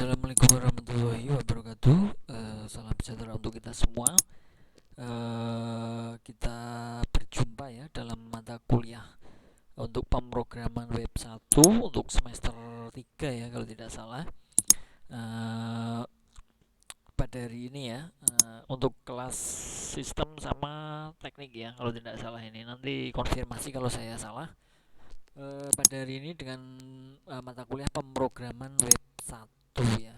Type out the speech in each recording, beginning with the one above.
Assalamualaikum warahmatullahi wabarakatuh. Salam sejahtera untuk kita semua. Kita berjumpa ya dalam mata kuliah untuk pemrograman web 1 untuk semester 3 ya kalau tidak salah. Eh, Pada hari ini ya, untuk kelas sistem sama teknik ya kalau tidak salah ini. Nanti konfirmasi kalau saya salah. Pada hari ini dengan mata kuliah pemrograman web 1 ya.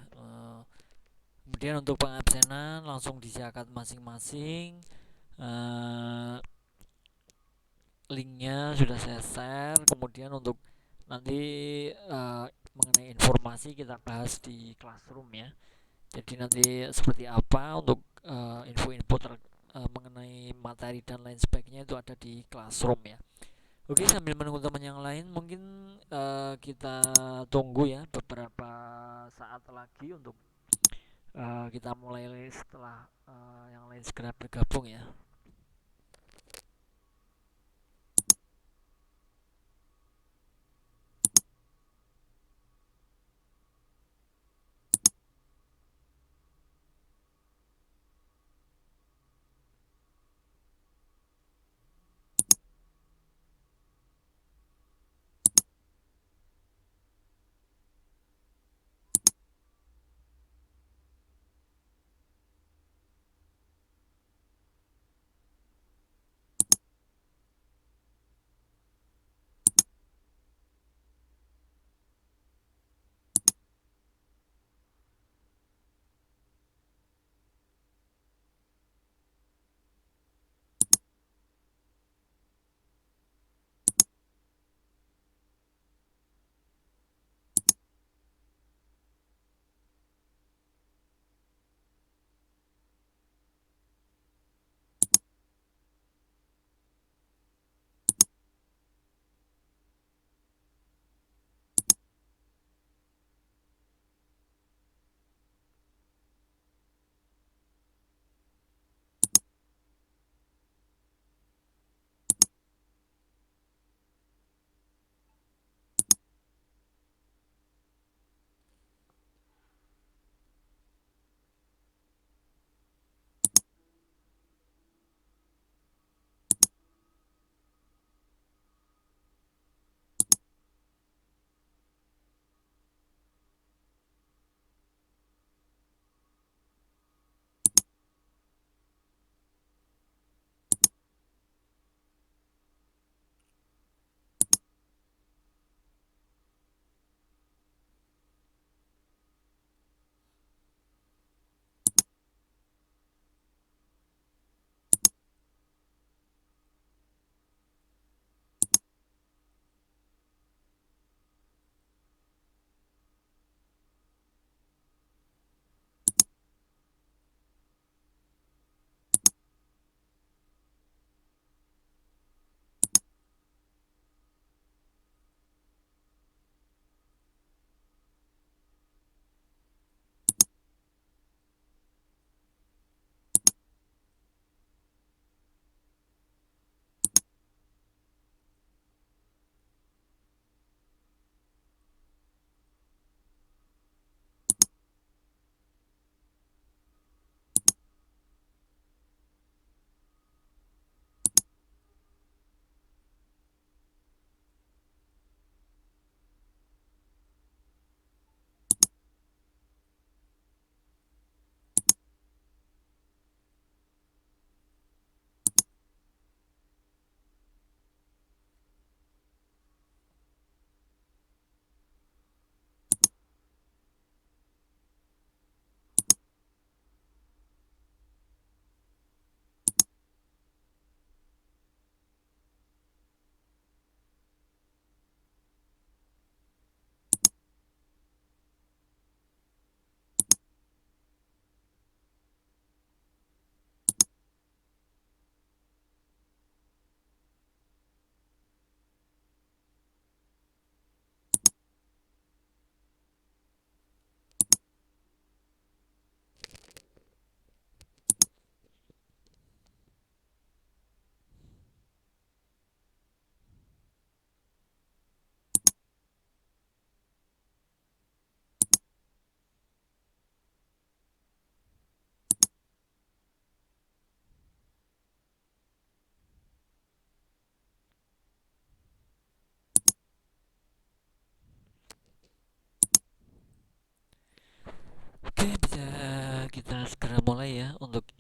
Kemudian untuk pengabsenan langsung dicatat masing-masing. eh, Linknya sudah saya share. Kemudian untuk nanti mengenai informasi kita bahas di classroom ya. Jadi nanti seperti apa untuk info-info mengenai materi dan lain sebagainya itu ada di classroom ya. Oke, sambil menunggu teman yang lain, mungkin kita tunggu ya beberapa saat lagi untuk kita mulai setelah yang lain segera bergabung ya.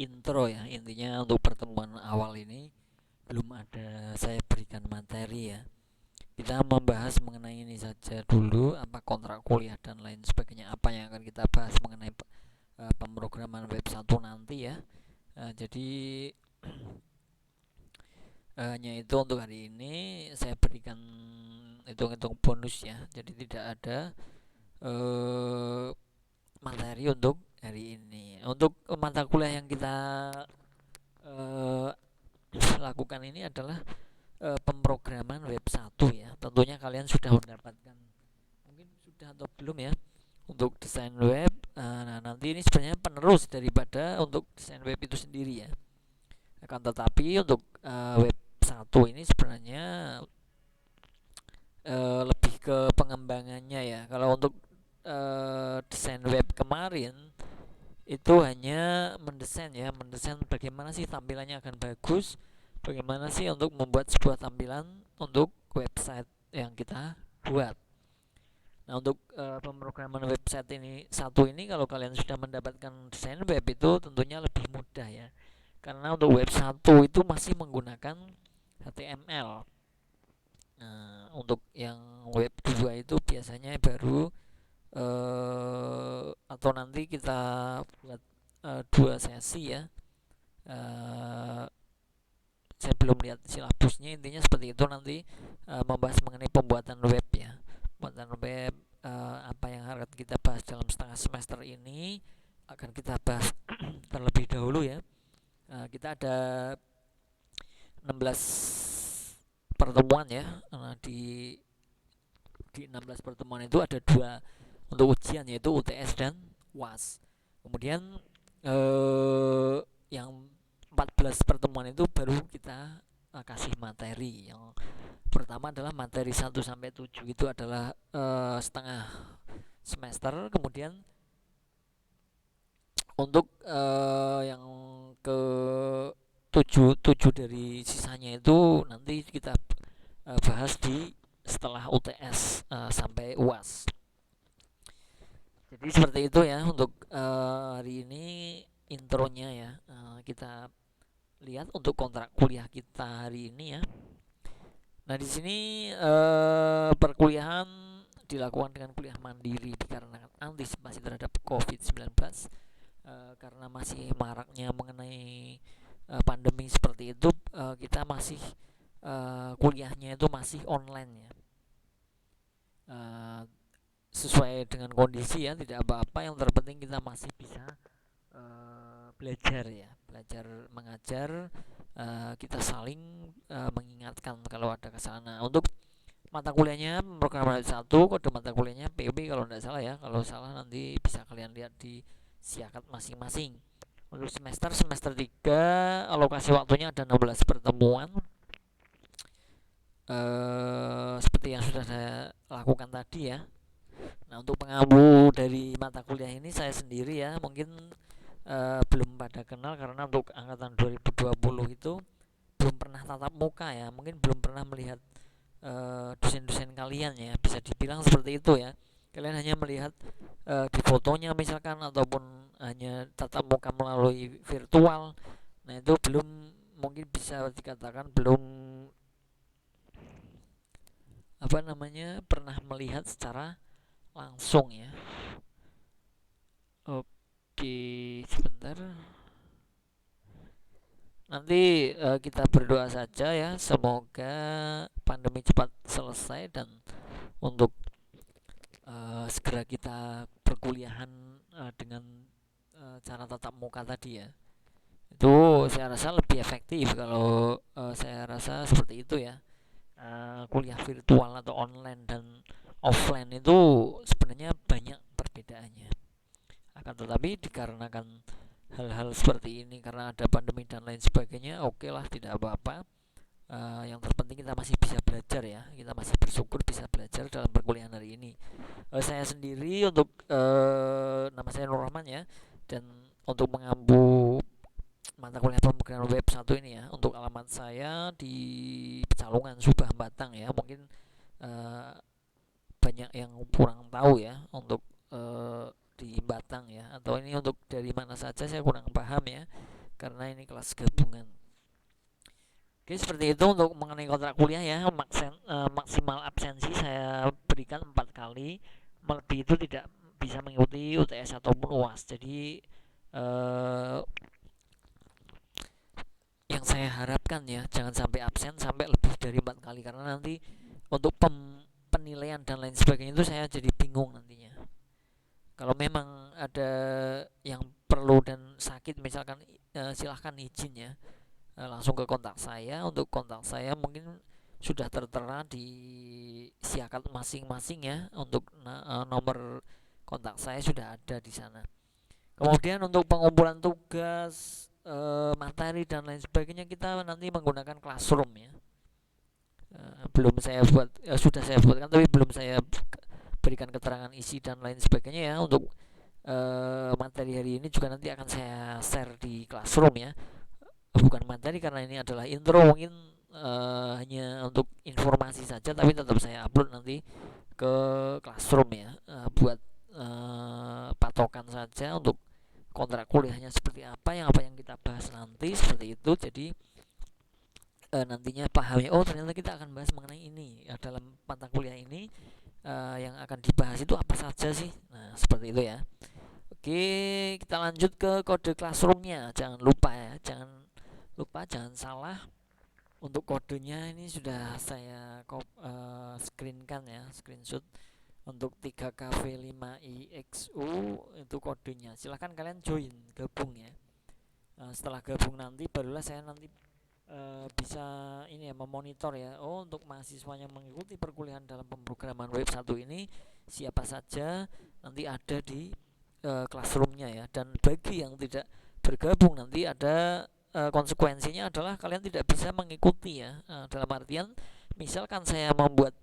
intro ya. Intinya untuk pertemuan awal ini belum ada saya berikan materi ya. Kita membahas mengenai ini saja dulu, apa kontrak kuliah dan lain sebagainya, apa yang akan kita bahas mengenai pemrograman web 1 nanti ya. Jadi hanya itu untuk hari ini. Saya berikan hitung-hitung bonus ya. Jadi tidak ada materi untuk hari ini. Untuk mata kuliah yang kita lakukan ini adalah pemrograman web 1 ya. Tentunya kalian sudah mendapatkan, mungkin sudah atau belum ya, untuk desain web. Nah, nanti ini sebenarnya penerus daripada untuk desain web itu sendiri ya. Akan tetapi untuk web 1 ini sebenarnya lebih ke pengembangannya ya. Kalau untuk desain web kemarin itu hanya mendesain ya, mendesain bagaimana sih tampilannya akan bagus, bagaimana sih untuk membuat sebuah tampilan untuk website yang kita buat. Nah, untuk pemrograman website ini satu ini, kalau kalian sudah mendapatkan desain web itu tentunya lebih mudah ya. Karena untuk web 1 itu masih menggunakan HTML. Nah, untuk yang web 2 itu biasanya baru atau nanti kita buat 2 sesi ya. Saya belum lihat silabusnya, intinya seperti itu nanti, membahas mengenai pembuatan web ya. Pembuatan web, apa yang akan kita bahas dalam setengah semester ini akan kita bahas terlebih dahulu ya. Kita ada 16 pertemuan ya. Di 16 pertemuan itu ada 2 untuk ujian, yaitu UTS dan UAS. Kemudian yang 14 pertemuan itu baru kita kasih materi. Yang pertama adalah materi 1 sampai 7 itu adalah setengah semester. Kemudian untuk yang ke 7 dari sisanya itu nanti kita bahas di setelah UTS sampai UAS. Jadi seperti itu ya untuk hari ini intronya ya. Kita lihat untuk kontrak kuliah kita hari ini ya. Nah, di sini perkuliahan dilakukan dengan kuliah mandiri dikarenakan antisipasi terhadap COVID-19, karena masih maraknya mengenai pandemi seperti itu. Kita masih kuliahnya itu masih online ya. Sesuai dengan kondisi ya, tidak apa-apa, yang terpenting kita masih bisa belajar ya, belajar mengajar. Kita saling mengingatkan kalau ada kesalahan. Untuk mata kuliahnya program 1, kode mata kuliahnya PB kalau tidak salah ya. Kalau salah nanti bisa kalian lihat di siakat masing-masing. Untuk semester 3 alokasi waktunya ada 16 pertemuan, seperti yang sudah saya lakukan tadi ya. Nah, untuk pengampu dari mata kuliah ini saya sendiri ya, mungkin belum pada kenal karena untuk angkatan 2020 itu belum pernah tatap muka ya, mungkin belum pernah melihat dosen-dosen kalian ya, bisa dibilang seperti itu ya. Kalian hanya melihat di fotonya misalkan, ataupun hanya tatap muka melalui virtual. Nah, itu belum, mungkin bisa dikatakan belum pernah melihat secara langsung ya. Oke, sebentar. Nanti kita berdoa saja ya, semoga pandemi cepat selesai dan untuk segera kita perkuliahan dengan cara tatap muka tadi ya. Itu saya rasa lebih efektif kalau saya rasa seperti itu ya. Kuliah virtual atau online dan offline itu sebenarnya banyak perbedaannya. Akan tetapi dikarenakan hal-hal seperti ini, karena ada pandemi dan lain sebagainya, oke lah, tidak apa-apa. Yang terpenting kita masih bisa belajar ya, kita masih bersyukur bisa belajar dalam perkuliahan hari ini. Saya sendiri untuk nama saya Nur Rahman ya, dan untuk mengampu mata kuliah pemrograman web 1 ini ya, untuk alamat saya di Pekalongan, Subang, Batang ya. Mungkin banyak yang kurang tahu ya untuk di Batang ya, atau ini untuk dari mana saja saya kurang paham ya. karena ini kelas gabungan. Oke, seperti itu untuk mengenai kontrak kuliah ya. Maksimal absensi saya berikan 4 kali, melebihi itu tidak bisa mengikuti UTS ataupun UAS. Jadi eh, yang saya harapkan ya, jangan sampai absen sampai lebih dari 4 kali, karena nanti untuk penilaian dan lain sebagainya itu saya jadi bingung nantinya. Kalau memang ada yang perlu dan sakit misalkan, silahkan izin ya, langsung ke kontak saya. Untuk kontak saya mungkin sudah tertera di siakat masing-masing ya. Untuk nomor kontak saya sudah ada di sana. Kemudian untuk pengumpulan tugas, materi dan lain sebagainya, kita nanti menggunakan Classroom ya. Belum saya buat, sudah saya buatkan tapi belum saya berikan keterangan isi dan lain sebagainya ya. Untuk materi hari ini juga nanti akan saya share di Classroom ya. Bukan materi karena ini adalah intro, mungkin hanya untuk informasi saja, tapi tetap saya upload nanti ke Classroom ya, buat patokan saja untuk kontrak kuliahnya seperti apa yang kita bahas nanti, seperti itu. Jadi nantinya paham ya, oh ternyata kita akan bahas mengenai ini dalam mata kuliah ini, yang akan dibahas itu apa saja sih. Nah, seperti itu ya. Oke, kita lanjut ke kode Classroomnya. Jangan lupa ya, jangan salah. Untuk kodenya ini sudah saya screenkan ya, screenshot. Untuk 3KV5IXU itu kodenya. Silahkan kalian join, gabung ya. Setelah gabung nanti barulah saya nanti bisa ini ya, memonitor ya. Oh, untuk mahasiswa yang mengikuti perkuliahan dalam pemrograman web 1 ini siapa saja, nanti ada di Classroomnya ya. Dan bagi yang tidak bergabung, nanti ada konsekuensinya adalah kalian tidak bisa mengikuti ya. Dalam artian misalkan saya membuat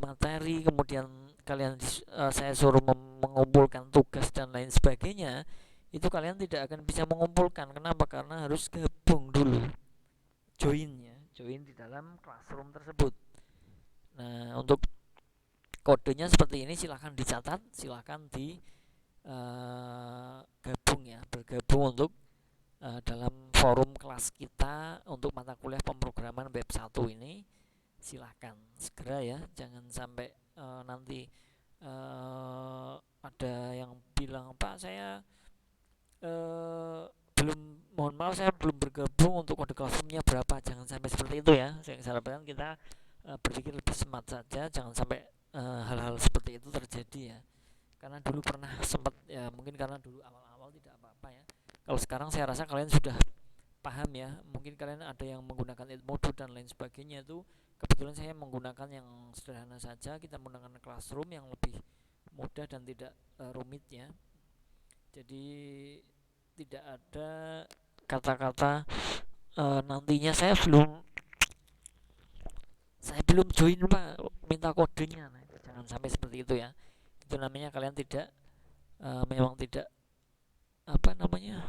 materi, kemudian saya suruh mengumpulkan tugas dan lain sebagainya, itu kalian tidak akan bisa mengumpulkan. Kenapa? Karena harus gabung dulu, join di dalam Classroom tersebut. Nah, untuk kodenya seperti ini, silahkan dicatat, silahkan di gabung ya, bergabung untuk dalam forum kelas kita untuk mata kuliah pemrograman web 1 ini. Silahkan segera ya, jangan sampai nanti ada yang bilang, Pak saya mohon maaf saya belum bergabung, untuk kode Classroomnya berapa. Jangan sampai seperti itu ya. Saya sarankan kita berpikir lebih smart saja, jangan sampai hal-hal seperti itu terjadi ya. Karena dulu pernah sempat ya, mungkin karena dulu awal-awal tidak apa-apa ya. Kalau sekarang saya rasa kalian sudah paham ya. Mungkin kalian ada yang menggunakan Edmodo dan lain sebagainya, itu kebetulan saya menggunakan yang sederhana saja. Kita menggunakan Classroom yang lebih mudah dan tidak rumit ya. Jadi tidak ada kata-kata nantinya saya belum join Pak, minta kodenya. Nah, jangan sampai seperti itu ya. Itu namanya kalian tidak memang tidak apa namanya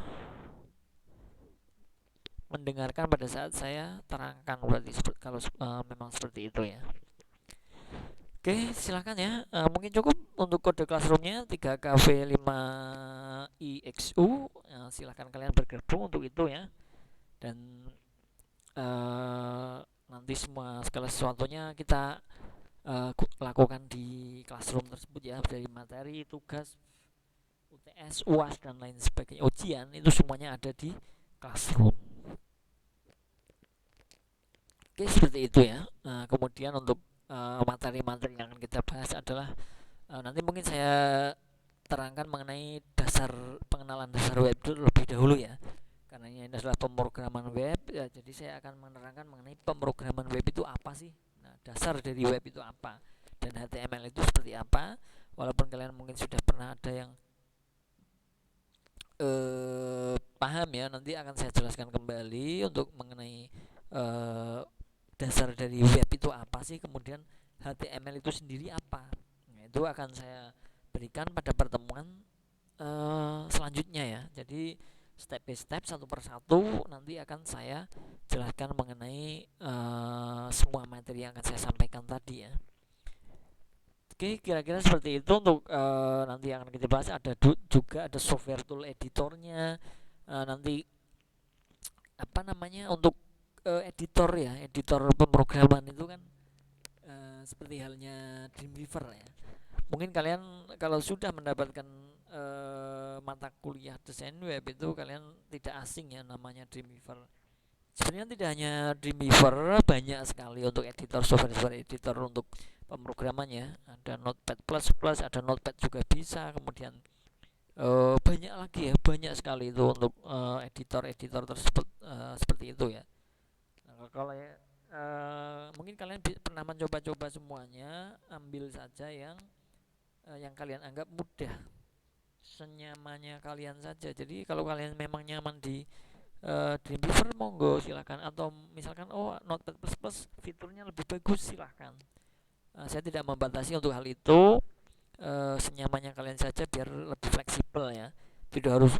mendengarkan pada saat saya terangkan, berarti kalau memang seperti itu ya. Oke, silakan ya. Mungkin cukup untuk kode Classroomnya 3KV5IXU. Silakan kalian bergabung untuk itu ya. Dan nanti segala sesuatunya kita lakukan di Classroom tersebut ya, dari materi, tugas, UTS, UAS dan lain sebagainya, ujian, itu semuanya ada di Classroom. Oke, seperti itu ya. Kemudian untuk materi-materi yang akan kita bahas adalah nanti mungkin saya terangkan mengenai pengenalan dasar web lebih dahulu ya, karena ini adalah pemrograman web ya. Jadi saya akan menerangkan mengenai pemrograman web itu apa sih. Nah, dasar dari web itu apa, dan HTML itu seperti apa. Walaupun kalian mungkin sudah pernah ada yang paham ya, nanti akan saya jelaskan kembali untuk mengenai dasar dari web itu apa sih, kemudian HTML itu sendiri apa. Nah, itu akan saya berikan pada pertemuan selanjutnya ya. Jadi step by step, satu persatu nanti akan saya jelaskan mengenai semua materi yang akan saya sampaikan tadi ya. Oke, kira-kira seperti itu untuk nanti yang akan kita bahas. Juga ada software tool editornya, nanti apa namanya, untuk editor ya, editor pemrograman itu kan seperti halnya Dreamweaver ya. Mungkin kalian kalau sudah mendapatkan mata kuliah desain web itu kalian tidak asing ya namanya Dreamweaver. Sebenarnya tidak hanya Dreamweaver, banyak sekali untuk editor, software editor untuk pemrogramannya. Ada Notepad++, ada Notepad juga bisa. Kemudian banyak lagi ya, banyak sekali itu untuk editor-editor tersebut, seperti itu ya. Nah, kalau ya, mungkin kalian pernah mencoba-coba semuanya, ambil saja yang kalian anggap mudah, senyamannya kalian saja. Jadi kalau kalian memang nyaman di Dreamweaver, monggo silahkan. Atau misalkan Notepad++ fiturnya lebih bagus, silahkan. Saya tidak membatasi untuk hal itu, senyamannya kalian saja biar lebih fleksibel ya. Tidak harus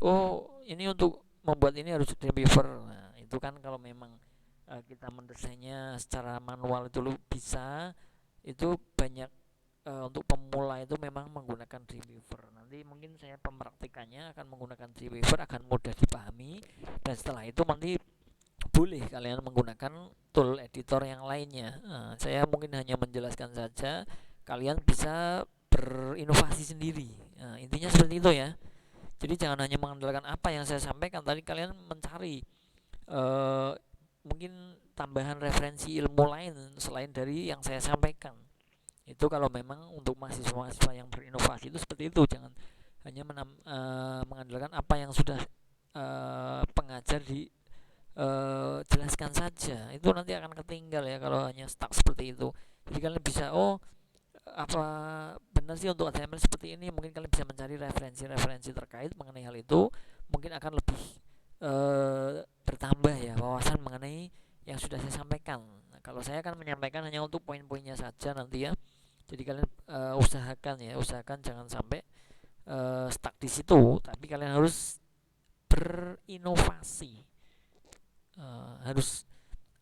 ini untuk membuat ini harus Dreamweaver. Nah itu kan kalau memang kita mendesainnya secara manual itu bisa, itu banyak. Untuk pemula itu memang menggunakan Dreamweaver. Nanti mungkin saya pempraktikannya akan menggunakan Dreamweaver, akan mudah dipahami. Dan setelah itu nanti boleh kalian menggunakan tool editor yang lainnya. Saya mungkin hanya menjelaskan saja, kalian bisa berinovasi sendiri. Intinya seperti itu ya. Jadi jangan hanya mengandalkan apa yang saya sampaikan tadi, kalian mencari uh, mungkin tambahan referensi ilmu lain selain dari yang saya sampaikan. Itu kalau memang untuk mahasiswa-mahasiswa yang berinovasi itu seperti itu. Jangan hanya mengandalkan apa yang sudah pengajar di jelaskan saja, itu nanti akan ketinggal ya kalau hanya stuck seperti itu. Jadi kalian bisa apa benar sih untuk HTML seperti ini, mungkin kalian bisa mencari referensi-referensi terkait mengenai hal itu, mungkin akan lebih bertambah ya wawasan mengenai yang sudah saya sampaikan. Nah, kalau saya akan menyampaikan hanya untuk poin-poinnya saja nanti ya. Jadi kalian usahakan jangan sampai stuck di situ, tapi kalian harus berinovasi. Harus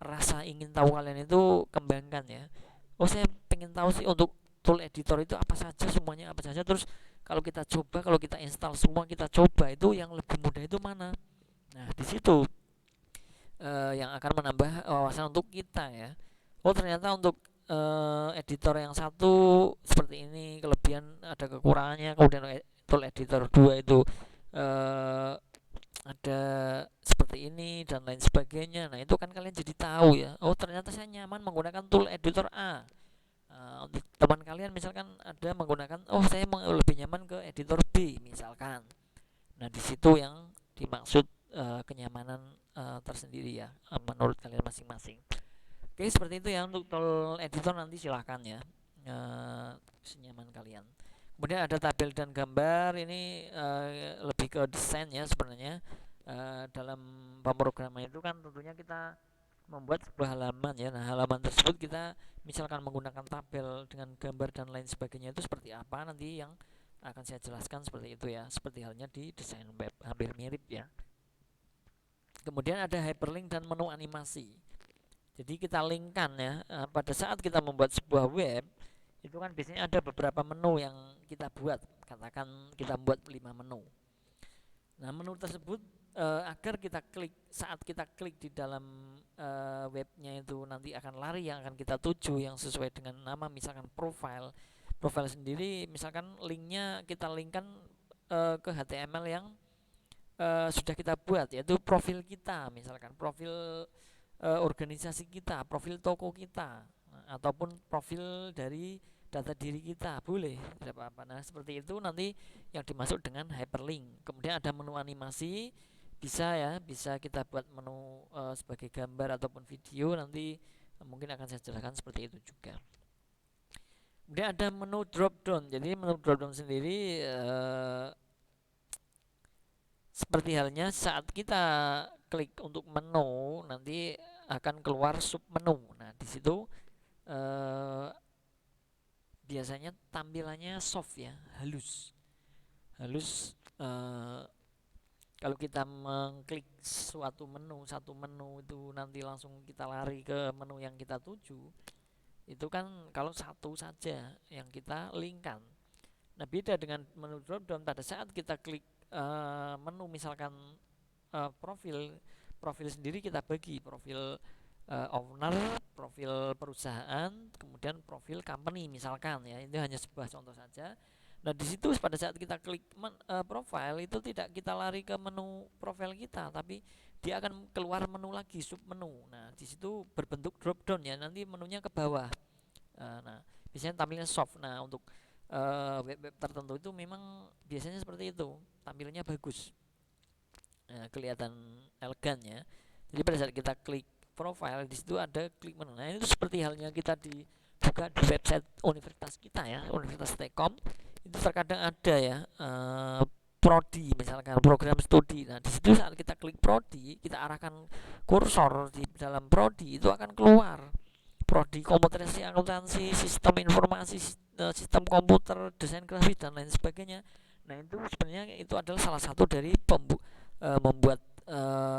rasa ingin tahu kalian itu kembangkan ya. Saya pengen tahu sih untuk tool editor itu apa saja, semuanya apa saja. Terus kalau kita coba, kalau kita install semua, kita coba itu yang lebih mudah itu mana. Nah di situ yang akan menambah wawasan untuk kita ya. Ternyata untuk editor yang satu seperti ini, kelebihan ada kekurangannya. Kemudian tool editor 2 itu ada seperti ini dan lain sebagainya. Nah itu kan kalian jadi tahu ya. Ternyata saya nyaman menggunakan tool editor A. Untuk teman kalian misalkan ada menggunakan, saya lebih nyaman ke editor B misalkan. Nah di situ yang dimaksud kenyamanan tersendiri ya, menurut kalian masing-masing. Oke seperti itu ya untuk tool editor, nanti silahkan ya, senyaman kalian. Kemudian ada tabel dan gambar, ini lebih ke desain ya sebenarnya. Dalam pemrograman itu kan tentunya kita membuat sebuah halaman ya. Nah halaman tersebut kita misalkan menggunakan tabel dengan gambar dan lain sebagainya, itu seperti apa nanti yang akan saya jelaskan seperti itu ya. Seperti halnya di desain web, hampir mirip ya. Kemudian ada hyperlink dan menu animasi. Jadi kita linkkan ya, pada saat kita membuat sebuah web itu kan biasanya ada beberapa menu yang kita buat. Katakan kita buat 5 menu. Nah menu tersebut agar kita klik, saat kita klik di dalam webnya itu nanti akan lari yang akan kita tuju yang sesuai dengan nama, misalkan profile sendiri, misalkan linknya kita linkkan ke HTML yang sudah kita buat, yaitu profil kita, misalkan profil organisasi kita, profil toko kita, ataupun profil dari data diri kita, boleh, tidak apa-apa. Nah seperti itu nanti yang dimasuk dengan hyperlink. Kemudian ada menu animasi, bisa ya, bisa kita buat menu sebagai gambar ataupun video, nanti mungkin akan saya jelaskan seperti itu juga. Kemudian ada menu drop down. Jadi menu drop down sendiri seperti halnya saat kita klik untuk menu, nanti akan keluar sub menu. Nah di situ biasanya tampilannya soft ya, halus. Kalau kita mengklik satu menu itu nanti langsung kita lari ke menu yang kita tuju. Itu kan kalau satu saja yang kita linkkan. Nah beda dengan menu drop down, pada saat kita klik menu misalkan profil, profil sendiri kita bagi profil owner, profil perusahaan, kemudian profil company misalkan ya. Itu hanya sebuah contoh saja. Nah, di situ pada saat kita klik profile itu tidak kita lari ke menu profile kita, tapi dia akan keluar menu lagi, sub menu. Nah, di situ berbentuk drop down ya, nanti menunya ke bawah. Nah, biasanya tampilnya soft. Nah, untuk web-web tertentu itu memang biasanya seperti itu, tampilannya bagus. Nah, kelihatan elegan ya. Jadi pada saat kita klik profile di situ ada klik menu. Nah, itu seperti halnya kita buka di website universitas kita ya, Universitas Telkom. Itu terkadang ada ya prodi misalkan program studi. Nah, di situ saat kita klik prodi, kita arahkan kursor di dalam prodi itu akan keluar prodi komputerasi akuntansi, sistem informasi, sistem komputer, desain grafis dan lain sebagainya. Nah, itu sebenarnya itu adalah salah satu dari membuat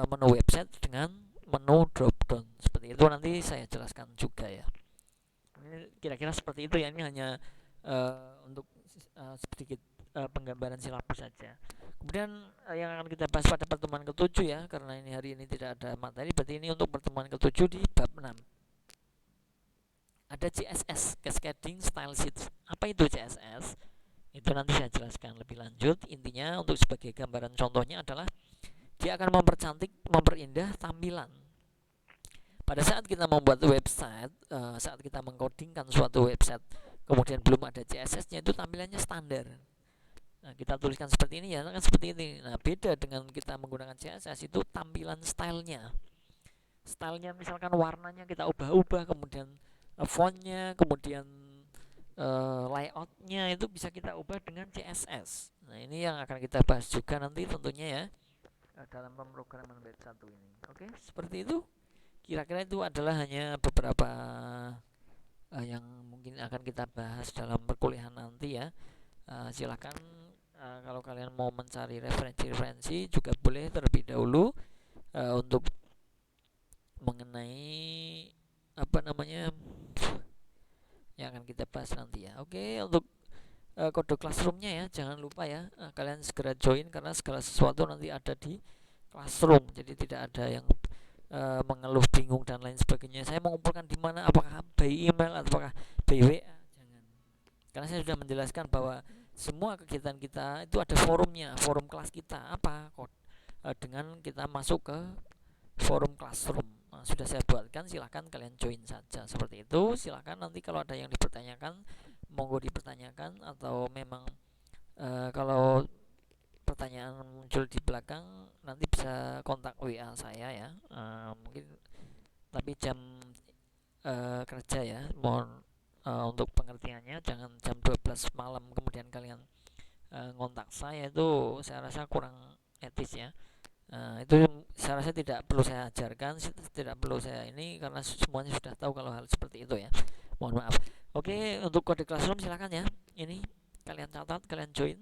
menu website dengan menu drop down. Seperti itu nanti saya jelaskan juga ya. Ini kira-kira seperti itu ya. Ini hanya untuk sedikit penggambaran silabus saja. Kemudian yang akan kita bahas pada pertemuan ke-7 ya, karena ini hari ini tidak ada materi, berarti ini untuk pertemuan ke-7 di bab 6. Ada CSS, Cascading Style Sheets. Apa itu CSS? Itu nanti saya jelaskan lebih lanjut. Intinya untuk sebagai gambaran contohnya adalah dia akan mempercantik, memperindah tampilan. Pada saat kita membuat website, saat kita mengcodingkan suatu website, kemudian belum ada CSS-nya, itu tampilannya standar. Nah, kita tuliskan seperti ini ya, kan seperti ini. Nah, beda dengan kita menggunakan CSS, itu tampilan stylenya. Stylenya misalkan warnanya kita ubah-ubah, kemudian fontnya, kemudian layoutnya itu bisa kita ubah dengan CSS. Nah, ini yang akan kita bahas juga nanti tentunya ya dalam pemrograman web 1 ini. Oke, seperti itu. Kira-kira itu adalah hanya beberapa yang mungkin akan kita bahas dalam perkuliahan nanti ya. Silakan kalau kalian mau mencari referensi-referensi juga boleh terlebih dahulu untuk mengenai apa namanya yang akan kita bahas nanti ya. Oke, untuk kode classroomnya ya, jangan lupa ya, kalian segera join karena segala sesuatu nanti ada di classroom. Jadi tidak ada yang mengeluh, bingung dan lain sebagainya. Saya mengumpulkan di mana? Apakah by email atau apakah by WA? Jangan. Karena saya sudah menjelaskan bahwa semua kegiatan kita itu ada forumnya, forum kelas kita. Apa? Dengan kita masuk ke forum classroom. Nah, sudah saya buatkan, silahkan kalian join saja seperti itu. Silahkan nanti kalau ada yang dipertanyakan, monggo dipertanyakan, atau memang kalau pertanyaan muncul di belakang nanti bisa kontak WA saya ya, mungkin tapi jam kerja ya, mohon untuk pengertiannya, jangan jam 12 malam kemudian kalian ngontak saya, itu saya rasa kurang etis ya. Itu saya rasa tidak perlu saya ajarkan, tidak perlu saya ini, karena semuanya sudah tahu kalau hal seperti itu ya, mohon maaf. Oke, untuk kode classroom silakan ya, ini kalian catat, kalian join.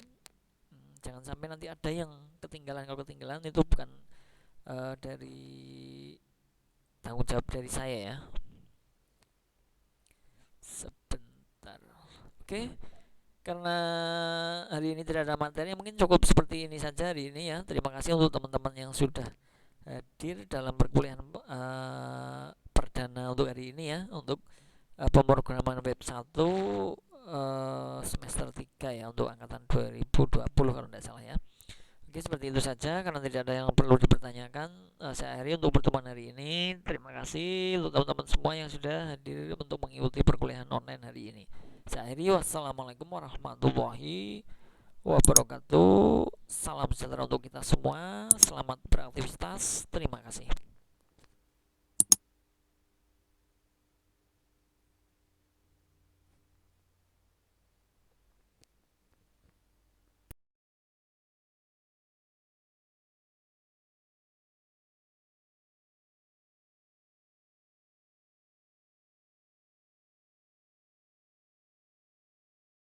Jangan sampai nanti ada yang ketinggalan. Kalau ketinggalan itu bukan dari tanggung jawab dari saya ya. Sebentar. Oke, karena hari ini tidak ada materi, mungkin cukup seperti ini saja hari ini ya. Terima kasih untuk teman-teman yang sudah hadir dalam perkuliahan perdana untuk hari ini ya, untuk pemrograman web 1 semester 3 ya, untuk angkatan 2020 kalau tidak salah ya. Oke, seperti itu saja karena tidak ada yang perlu dipertanyakan. Saya akhiri untuk pertemuan hari ini. Terima kasih untuk teman-teman semua yang sudah hadir untuk mengikuti perkuliahan online hari ini. Saya akhiri, wassalamualaikum warahmatullahi wabarakatuh. Salam sejahtera untuk kita semua. Selamat beraktivitas. Terima kasih.